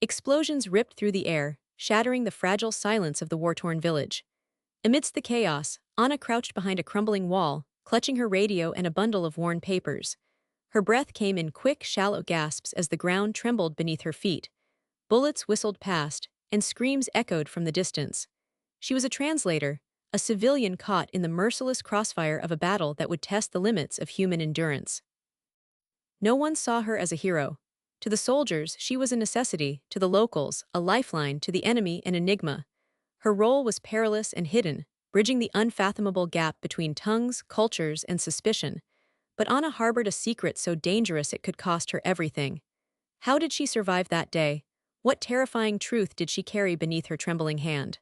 Explosions ripped through the air, shattering the fragile silence of the war-torn village. Amidst the chaos, Anna crouched behind a crumbling wall, clutching her radio and a bundle of worn papers. Her breath came in quick, shallow gasps as the ground trembled beneath her feet. Bullets whistled past, and screams echoed from the distance. She was a translator, a civilian caught in the merciless crossfire of a battle that would test the limits of human endurance. No one saw her as a hero. To the soldiers, she was a necessity; to the locals, a lifeline; to the enemy, an enigma. Her role was perilous and hidden, bridging the unfathomable gap between tongues, cultures, and suspicion. But Anna harbored a secret so dangerous it could cost her everything. How did she survive that day? What terrifying truth did she carry beneath her trembling hand?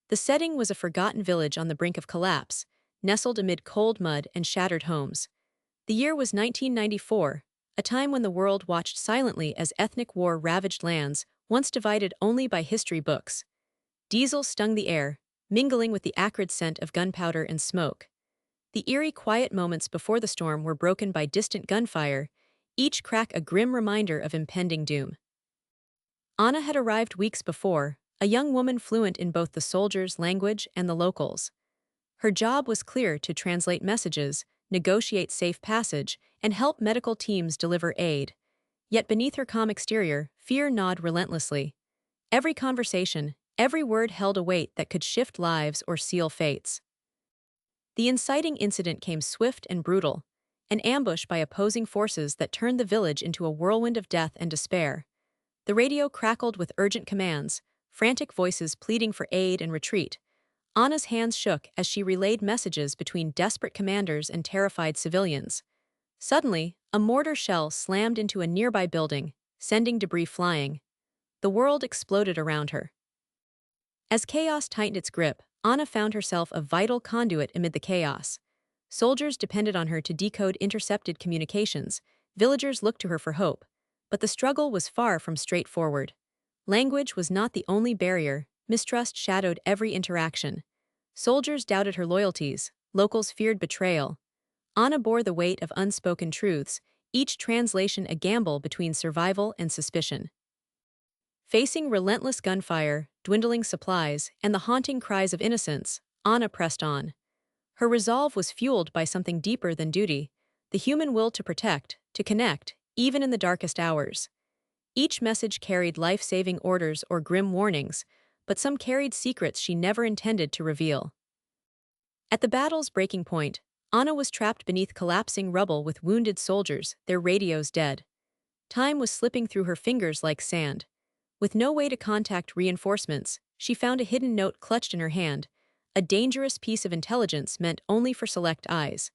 The setting was a forgotten village on the brink of collapse, nestled amid cold mud and shattered homes. The year was 1994, a time when the world watched silently as ethnic war ravaged lands once divided only by history books. Diesel stung the air, mingling with the acrid scent of gunpowder and smoke. The eerie quiet moments before the storm were broken by distant gunfire, each crack a grim reminder of impending doom. Anna had arrived weeks before, a young woman fluent in both the soldiers' language and the locals. Her job was clear: to translate messages, negotiate safe passage, and help medical teams deliver aid. Yet beneath her calm exterior, fear gnawed relentlessly. Every conversation, every word held a weight that could shift lives or seal fates. The inciting incident came swift and brutal, an ambush by opposing forces that turned the village into a whirlwind of death and despair. The radio crackled with urgent commands, frantic voices pleading for aid and retreat. Anna's hands shook as she relayed messages between desperate commanders and terrified civilians. Suddenly, a mortar shell slammed into a nearby building, sending debris flying. The world exploded around her. As chaos tightened its grip, Anna found herself a vital conduit amid the chaos. Soldiers depended on her to decode intercepted communications, villagers looked to her for hope. But the struggle was far from straightforward. Language was not the only barrier; mistrust shadowed every interaction. Soldiers doubted her loyalties, locals feared betrayal. Anna bore the weight of unspoken truths, each translation a gamble between survival and suspicion. Facing relentless gunfire, dwindling supplies, and the haunting cries of innocence, Anna pressed on. Her resolve was fueled by something deeper than duty: the human will to protect, to connect, even in the darkest hours. Each message carried life-saving orders or grim warnings, but some carried secrets she never intended to reveal. At the battle's breaking point, Anna was trapped beneath collapsing rubble with wounded soldiers, their radios dead. Time was slipping through her fingers like sand. With no way to contact reinforcements, she found a hidden note clutched in her hand, a dangerous piece of intelligence meant only for select eyes.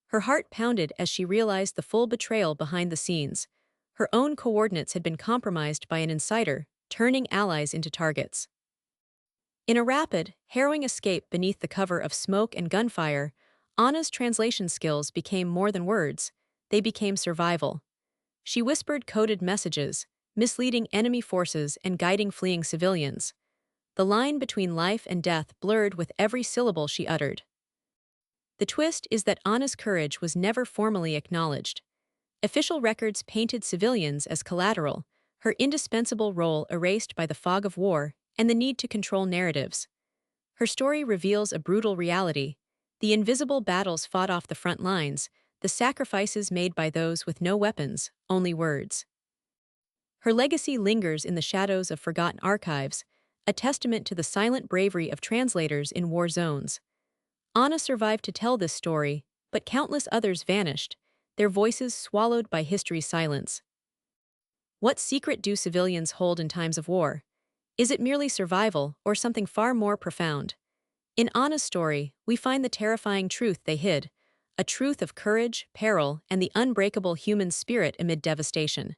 Her heart pounded as she realized the full betrayal behind the scenes. Her own coordinates had been compromised by an insider, turning allies into targets. In a rapid, harrowing escape beneath the cover of smoke and gunfire, Anna's translation skills became more than words; they became survival. She whispered coded messages, misleading enemy forces and guiding fleeing civilians. The line between life and death blurred with every syllable she uttered. The twist is that Anna's courage was never formally acknowledged. Official records painted civilians as collateral, her indispensable role erased by the fog of war and the need to control narratives. Her story reveals a brutal reality: the invisible battles fought off the front lines, the sacrifices made by those with no weapons, only words. Her legacy lingers in the shadows of forgotten archives, a testament to the silent bravery of translators in war zones. Anna survived to tell this story, but countless others vanished, their voices swallowed by history's silence. What secret do civilians hold in times of war? Is it merely survival, or something far more profound? In Anna's story, we find the terrifying truth they hid, a truth of courage, peril, and the unbreakable human spirit amid devastation.